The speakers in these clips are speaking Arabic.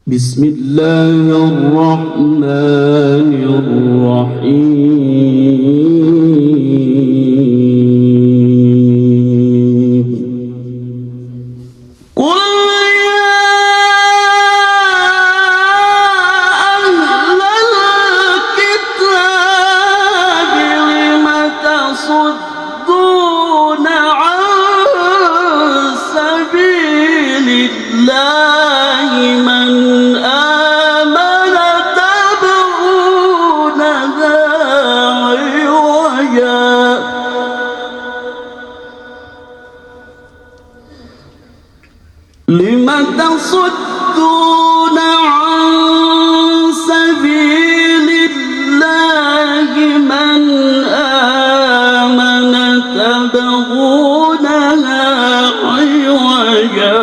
بسم الله الرحمن الرحيم قل يا أهل الكتاب لم تصدون عن سبيل الله من آمن تبغونها عوجا لم تصدون عن سبيل الله من آمن تبغونها عوجا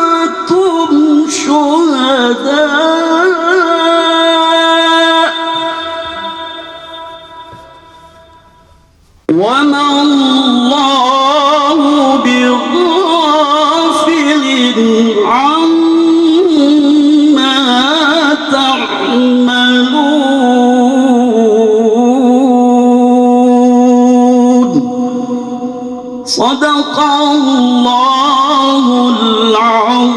وأنتم شهداء وما الله بغافل عما تعملون صدق الله العظيم.